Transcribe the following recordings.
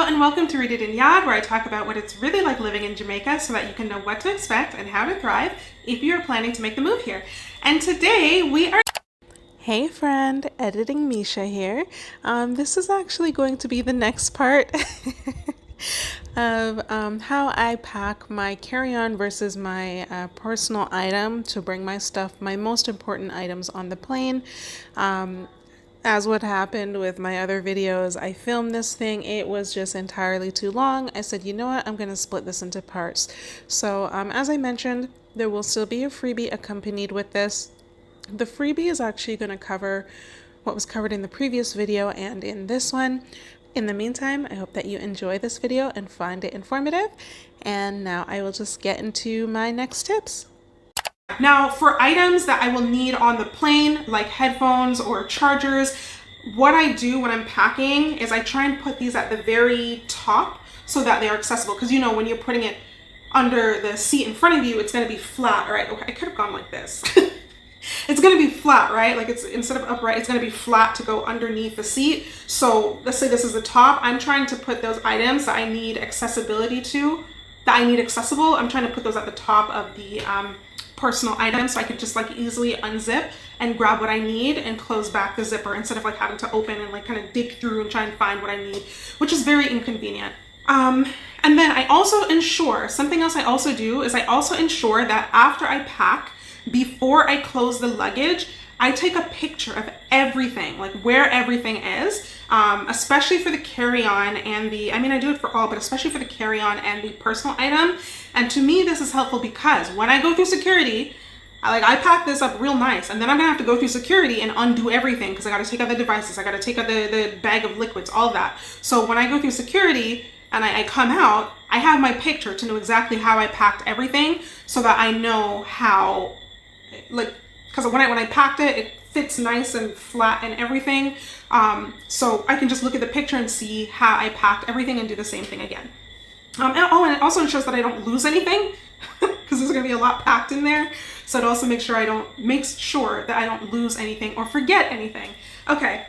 Hello and welcome to Read It in Yad, where I talk about what it's really like living in Jamaica so that you can know what to expect and how to thrive if you're planning to make the move here. And today we are... Hey friend, Editing Misha here. This is actually going to be the next part of how I pack my carry-on versus my personal item to bring my stuff, my most important items on the plane. As what happened with my other videos, I filmed this thing, it was just entirely too long. I said, you know what, I'm going to split this into parts. So as I mentioned, there will still be a freebie accompanied with this. The freebie is actually going to cover what was covered in the previous video and in this one. In the meantime, I hope that you enjoy this video and find it informative. And now I will just get into my next tips. Now, for items that I will need on the plane, like headphones or chargers, what I do when I'm packing is I try and put these at the very top so that they are accessible. Because you know, when you're putting it under the seat in front of you, it's going to be flat, right? Okay, I could have gone like this. It's going to be flat, right? Like it's instead of upright, it's going to be flat to go underneath the seat. So let's say this is the top. I'm trying to put those items that I need accessibility to, that I need accessible. I'm trying to put those at the top of the personal items so I could just like easily unzip and grab what I need and close back the zipper instead of like having to open and like kind of dig through and try and find what I need, which is very inconvenient. And then I also ensure, something else I also do is I also ensure that after I pack, before I close the luggage, I take a picture of everything, like where everything is, especially for the carry-on and the, I mean, I do it for all, but especially for the carry-on and the personal item. And to me, this is helpful because when I go through security, I pack this up real nice, and then I'm gonna have to go through security and undo everything because I gotta take out the devices, I gotta take out the bag of liquids, all that. So when I go through security and I come out, I have my picture to know exactly how I packed everything so that I know how, like, because when I packed it, it fits nice and flat and everything. So I can just look at the picture and see how I packed everything and do the same thing again. And it also ensures that I don't lose anything because there's gonna be a lot packed in there. So it also makes sure that I don't lose anything or forget anything. Okay.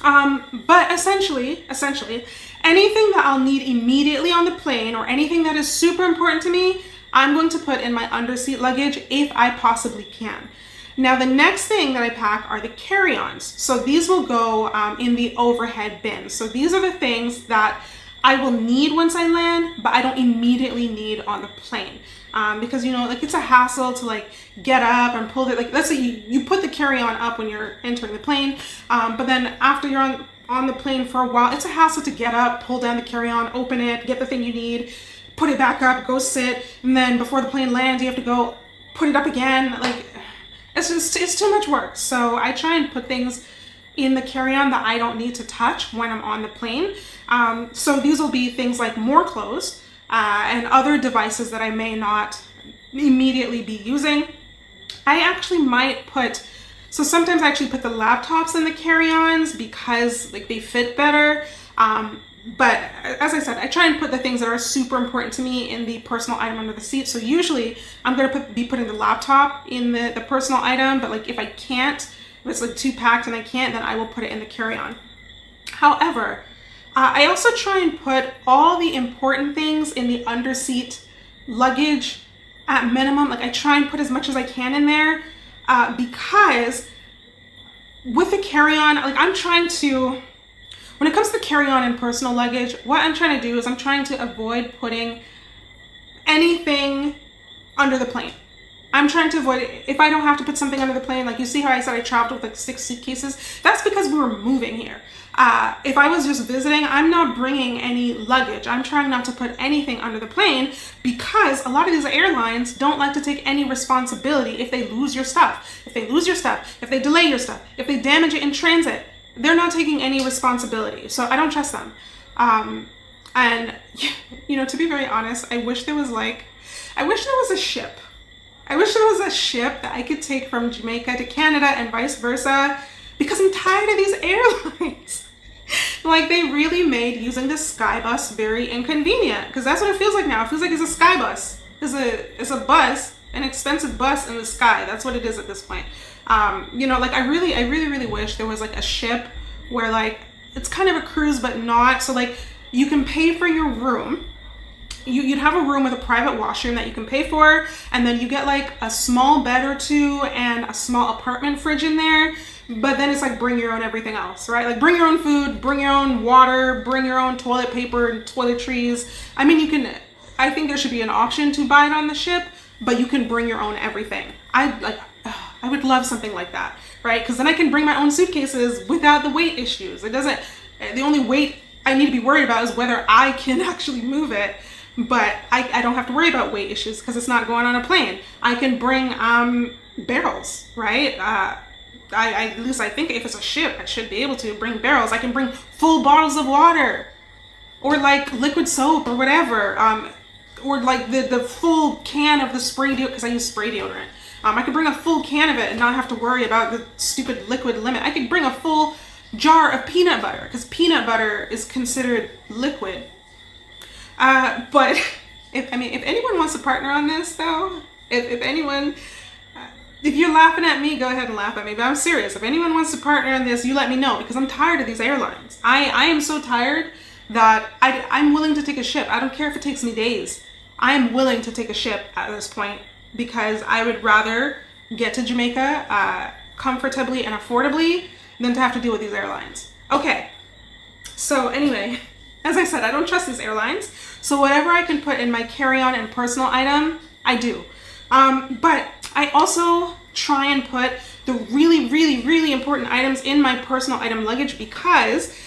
But essentially, anything that I'll need immediately on the plane or anything that is super important to me, I'm going to put in my underseat luggage if I possibly can. Now, the next thing that I pack are the carry-ons. So these will go in the overhead bin. So these are the things that I will need once I land, but I don't immediately need on the plane. Because, you know, like it's a hassle to like get up and pull it. Like let's say you put the carry-on up when you're entering the plane, but then after you're on the plane for a while, it's a hassle to get up, pull down the carry-on, open it, get the thing you need, put it back up, go sit, and then before the plane lands, you have to go put it up again. Like it's too much work. So I try and put things in the carry-on that I don't need to touch when I'm on the plane. So these will be things like more clothes and other devices that I may not immediately be using. I actually might put, so sometimes I actually put the laptops in the carry-ons because like they fit better. But as I said, I try and put the things that are super important to me in the personal item under the seat. So usually I'm going to be putting the laptop in the personal item, but like if I can't, if it's like too packed and I can't, then I will put it in the carry-on. However, I also try and put all the important things in the underseat luggage at minimum. Like I try and put as much as I can in there because with the carry-on, like I'm trying to, when it comes to carry-on and personal luggage, what I'm trying to do is I'm trying to avoid putting anything under the plane. I'm trying to avoid it. If I don't have to put something under the plane, like you see how I said I traveled with like 6 suitcases, that's because we were moving here. If I was just visiting, I'm not bringing any luggage. I'm trying not to put anything under the plane because a lot of these airlines don't like to take any responsibility if they lose your stuff. If they lose your stuff, if they delay your stuff, if they damage it in transit, they're not taking any responsibility. So I don't trust them. And you know, to be very honest, I wish there was a ship. I wish there was a ship that I could take from Jamaica to Canada and vice versa, because I'm tired of these airlines. Like they really made using the sky bus very inconvenient, because that's what it feels like now. It feels like it's a sky bus. It's a bus, an expensive bus in the sky. That's what it is at this point. You know, like I really wish there was like a ship where like it's kind of a cruise but not. So like you can pay for your room. You'd have a room with a private washroom that you can pay for, and then you get like a small bed or two and a small apartment fridge in there. But then it's like bring your own everything else, right? Like bring your own food, bring your own water, bring your own toilet paper and toiletries. I mean, I think there should be an option to buy it on the ship, but you can bring your own everything. I would love something like that, right? Because then I can bring my own suitcases without the weight issues. The only weight I need to be worried about is whether I can actually move it. But I don't have to worry about weight issues because it's not going on a plane. I can bring barrels, right? At least I think if it's a ship, I should be able to bring barrels. I can bring full bottles of water, or like liquid soap or whatever, or like the full can of the spray deodorant, because I use spray deodorant. I could bring a full can of it and not have to worry about the stupid liquid limit. I could bring a full jar of peanut butter because peanut butter is considered liquid. But if anyone wants to partner on this though, if you're laughing at me, go ahead and laugh at me, but I'm serious. If anyone wants to partner on this, you let me know, because I'm tired of these airlines. I am so tired that I'm willing to take a ship. I don't care if it takes me days. I am willing to take a ship at this point because I would rather get to Jamaica comfortably and affordably than to have to deal with these airlines. Okay, so anyway, as I said, I don't trust these airlines. So whatever I can put in my carry-on and personal item, I do. But I also try and put the really, really, really important items in my personal item luggage because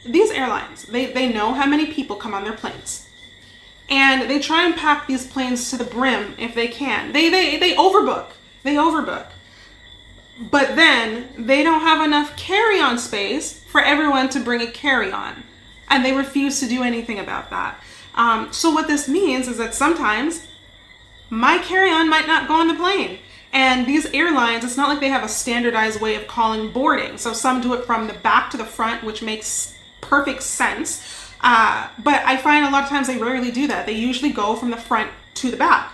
these airlines, they know how many people come on their planes. And they try and pack these planes to the brim if they can. They overbook. They overbook. But then they don't have enough carry-on space for everyone to bring a carry-on. And they refuse to do anything about that. So what this means is that sometimes my carry-on might not go on the plane. And these airlines, it's not like they have a standardized way of calling boarding. So some do it from the back to the front, which makes perfect sense. But I find a lot of times they rarely do that. They usually go from the front to the back,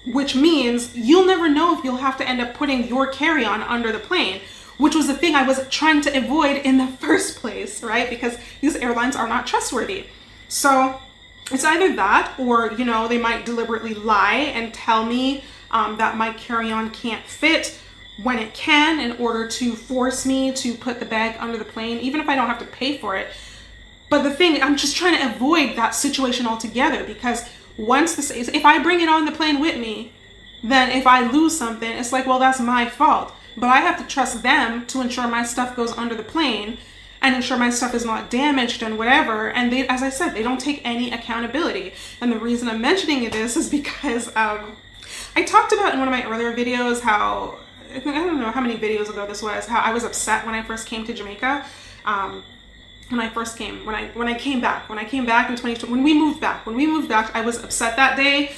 which means you'll never know if you'll have to end up putting your carry-on under the plane, which was the thing I was trying to avoid in the first place, right? Because these airlines are not trustworthy. So it's either that or, they might deliberately lie and tell me that my carry-on can't fit when it can in order to force me to put the bag under the plane, even if I don't have to pay for it. But the thing, I'm just trying to avoid that situation altogether because if I bring it on the plane with me, then if I lose something, it's like, well, that's my fault. But I have to trust them to ensure my stuff goes under the plane and ensure my stuff is not damaged and whatever. And they, as I said, they don't take any accountability. And the reason I'm mentioning this is because I talked about in one of my earlier videos how, I don't know how many videos ago this was, how I was upset when I first came to Jamaica. When I came back in 2020, when we moved back, I was upset that day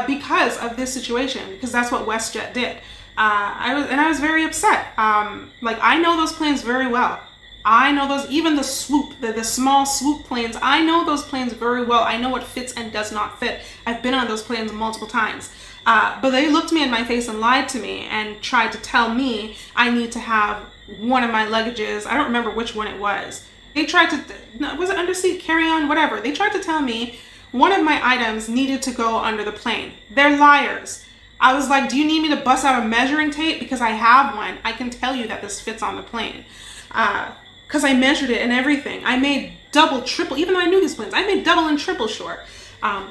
because of this situation, because that's what WestJet did. I was very upset. I know those planes very well. I know those, even the swoop, the small swoop planes, I know those planes very well. I know what fits and does not fit. I've been on those planes multiple times. But they looked me in my face and lied to me and tried to tell me I need to have one of my luggages. I don't remember which one it was. They tried to, was it underseat, carry-on, whatever. They tried to tell me one of my items needed to go under the plane. They're liars. I was like, do you need me to bust out a measuring tape? Because I have one. I can tell you that this fits on the plane. Because I measured it and everything. I made double, triple, even though I knew these planes, I made double and triple short.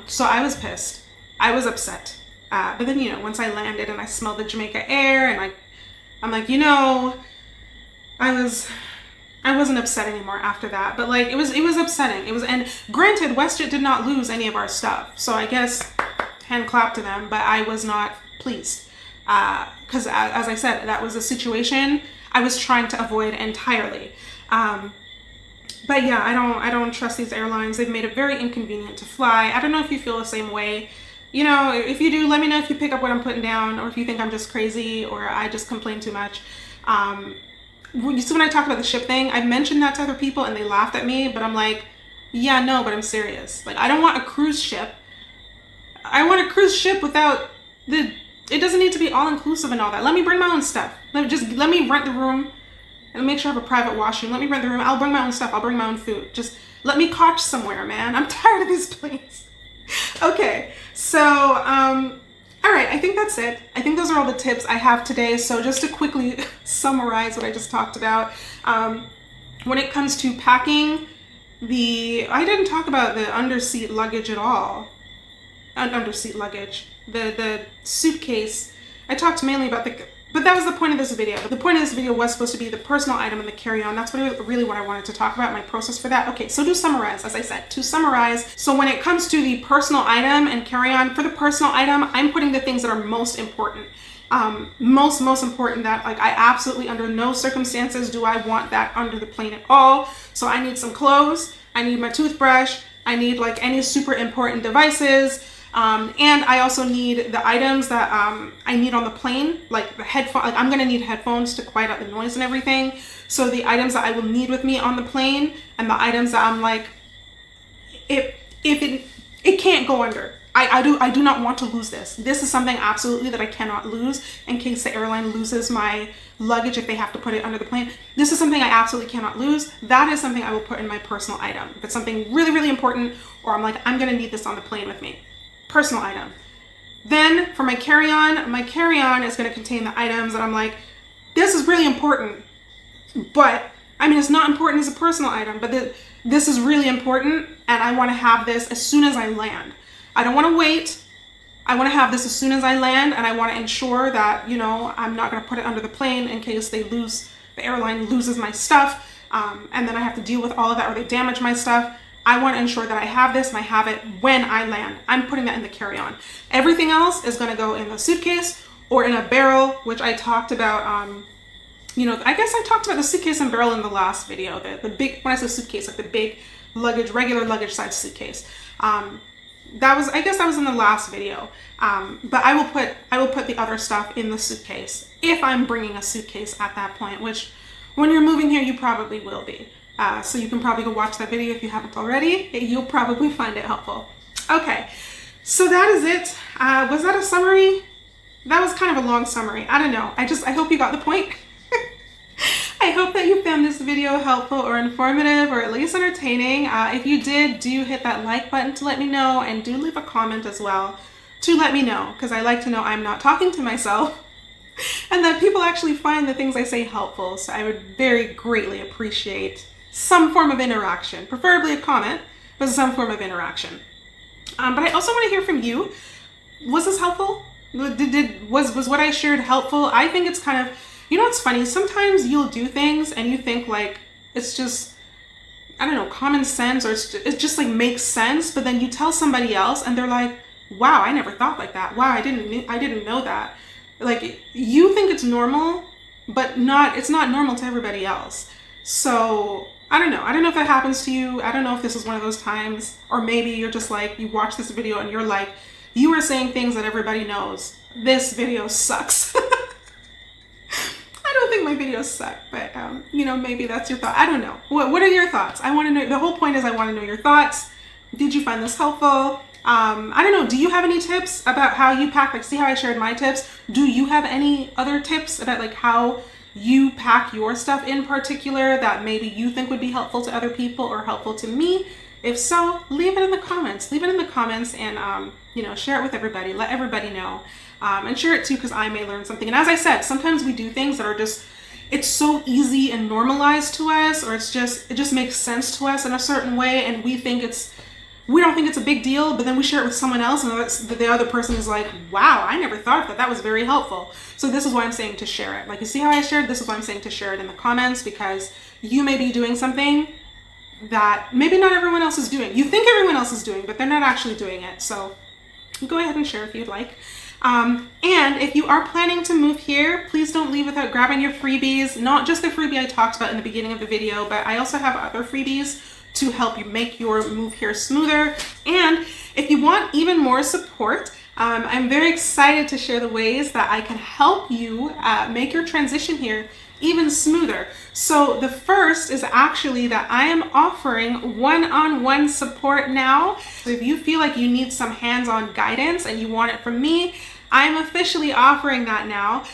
So I was pissed. I was upset. But then, once I landed and I smelled the Jamaica air and I'm like, I wasn't upset anymore after that, but it was upsetting. And granted, WestJet did not lose any of our stuff. So I guess hand clap to them, but I was not pleased. Cause as I said, that was a situation I was trying to avoid entirely. But yeah, I don't trust these airlines. They've made it very inconvenient to fly. I don't know if you feel the same way. If you do, let me know if you pick up what I'm putting down or if you think I'm just crazy or I just complain too much. You see, when I talked about the ship thing, I mentioned that to other people and they laughed at me, but I'm like, yeah, no, but I'm serious. I don't want a cruise ship. I want a cruise ship without it doesn't need to be all inclusive and all that. Let me bring my own stuff. Let me rent the room, and make sure I have a private washroom. Let me rent the room. I'll bring my own stuff. I'll bring my own food. Just let me couch somewhere, man. I'm tired of this place. Okay, so, all right, I think that's it. I think those are all the tips I have today. So just to quickly summarize what I just talked about, when it comes to packing, I didn't talk about the underseat luggage at all. Underseat luggage, the suitcase. I talked mainly about but that was the point of this video. The point of this video was supposed to be the personal item and the carry-on. That's really what I wanted to talk about, my process for that. Okay, so to summarize, as I said, so when it comes to the personal item and carry-on, for the personal item, I'm putting the things that are most important. Most important, that like I absolutely under no circumstances do I want that under the plane at all. So I need some clothes, I need my toothbrush, I need like any super important devices. And I also need the items that I need on the plane, like the headphone. Like I'm gonna need headphones to quiet out the noise and everything. So the items that I will need with me on the plane, and the items that I'm like, if it can't go under. I do not want to lose this. This is something absolutely that I cannot lose in case the airline loses my luggage if they have to put it under the plane. This is something I absolutely cannot lose. That is something I will put in my personal item. If it's something really, really important, or I'm like, I'm gonna need this on the plane with me. Personal item. Then for my carry-on is going to contain the items that I'm like, this is really important, but I mean, it's not important as a personal item, but this is really important, and I want to have this as soon as I land. I don't want to wait. I want to have this as soon as I land, and I want to ensure that, you know, I'm not going to put it under the plane in case the airline loses my stuff, and then I have to deal with all of that, or they damage my stuff. I want to ensure that I have this and I have it when I land. I'm putting that in the carry-on. Everything else is going to go in the suitcase or in a barrel, which I talked about, you know, I guess I talked about the suitcase and barrel in the last video. The big, when I say suitcase, like the big luggage, regular luggage size suitcase. I guess that was in the last video. But I will put the other stuff in the suitcase if I'm bringing a suitcase at that point, which when you're moving here, you probably will be. So you can probably go watch that video if you haven't already. You'll probably find it helpful. Okay, so that is it. Was that a summary? That was kind of a long summary. I don't know. I hope you got the point. I hope that you found this video helpful or informative or at least entertaining. If you did, do hit that like button to let me know, and do leave a comment as well to let me know, because I like to know I'm not talking to myself and that people actually find the things I say helpful. So I would very greatly appreciate some form of interaction, preferably a comment, but some form of interaction. But I also want to hear from you. Was this helpful? Was what I shared helpful? I think it's kind of, you know what's funny? Sometimes you'll do things and you think like it's just, I don't know, common sense, or it just like makes sense, but then you tell somebody else and they're like, wow, I never thought like that. Wow, I didn't know that. Like, you think it's normal, but it's not normal to everybody else. So I don't know. I don't know if that happens to you. I don't know if this is one of those times, or maybe you're just like, you watch this video and you're like, you are saying things that everybody knows. This video sucks. I don't think my videos suck, but you know, maybe that's your thought. I don't know. What are your thoughts? I want to know. The whole point is I want to know your thoughts. Did you find this helpful? I don't know. Do you have any tips about how you pack? Like, see how I shared my tips? Do you have any other tips about like how you pack your stuff in particular that maybe you think would be helpful to other people or helpful to me? If so, leave it in the comments. Leave it in the comments, and you know, share it with everybody. Let everybody know, and share it too, because I may learn something. And as I said, sometimes we do things that are just, it's so easy and normalized to us, or it just makes sense to us in a certain way, and we don't think it's a big deal, but then we share it with someone else and the other person is like, wow, I never thought of that. That was very helpful. So this is why I'm saying to share it. Like, you see how I shared? This is why I'm saying to share it in the comments, because you may be doing something that maybe not everyone else is doing. You think everyone else is doing, but they're not actually doing it. So go ahead and share if you'd like. And if you are planning to move here, please don't leave without grabbing your freebies. Not just the freebie I talked about in the beginning of the video, but I also have other freebies to help you make your move here smoother. And if you want even more support, I'm very excited to share the ways that I can help you make your transition here even smoother. So the first is actually that I am offering one-on-one support now. So if you feel like you need some hands-on guidance and you want it from me, I'm officially offering that now.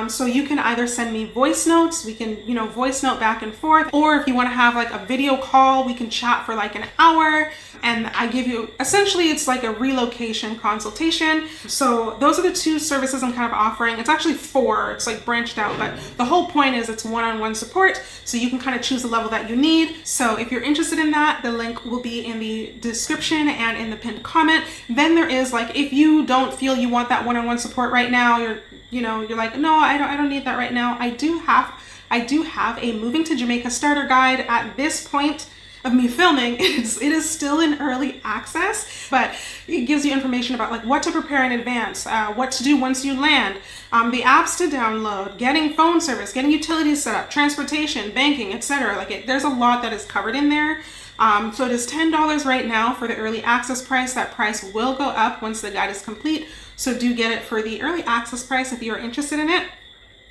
So you can either send me voice notes, we can, voice note back and forth, or if you want to have like a video call, we can chat for like an hour, and I give you, essentially it's like a relocation consultation. So those are the two services I'm kind of offering. It's actually 4, it's like branched out, but the whole point is it's one-on-one support, so you can kind of choose the level that you need. So if you're interested in that, the link will be in the description and in the pinned comment. Then there is like, if you don't feel you want that one-on-one support right now, you're like, no, I don't need that right now. I do have a moving to Jamaica starter guide. At this point of me filming, it is still in early access, but it gives you information about like what to prepare in advance, what to do once you land, the apps to download, getting phone service, getting utilities set up, transportation, banking, etc. There's a lot that is covered in there. So it is $10 right now for the early access price. That price will go up once the guide is complete. So do get it for the early access price if you're interested in it.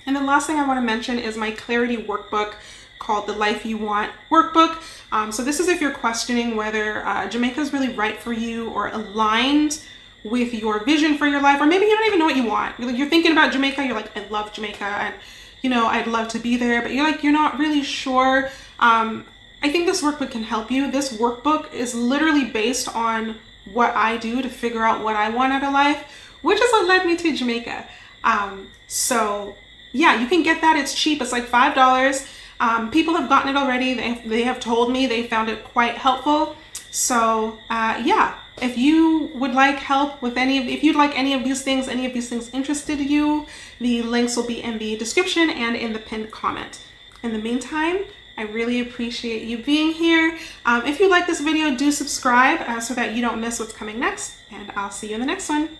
And the last thing I want to mention is my clarity workbook called the Life You Want workbook. So this is if you're questioning whether Jamaica is really right for you or aligned with your vision for your life, or maybe you don't even know what you want. You're thinking about Jamaica, you're like, I love Jamaica, and I'd love to be there, but you're not really sure. I think this workbook can help you. This workbook is literally based on what I do to figure out what I want out of life, which is what led me to Jamaica. So yeah, you can get that. It's cheap. It's like $5. People have gotten it already. They have told me they found it quite helpful. So yeah, if you would like help with if you'd like any of these things interested you, the links will be in the description and in the pinned comment. In the meantime, I really appreciate you being here. If you like this video, do subscribe so that you don't miss what's coming next, and I'll see you in the next one.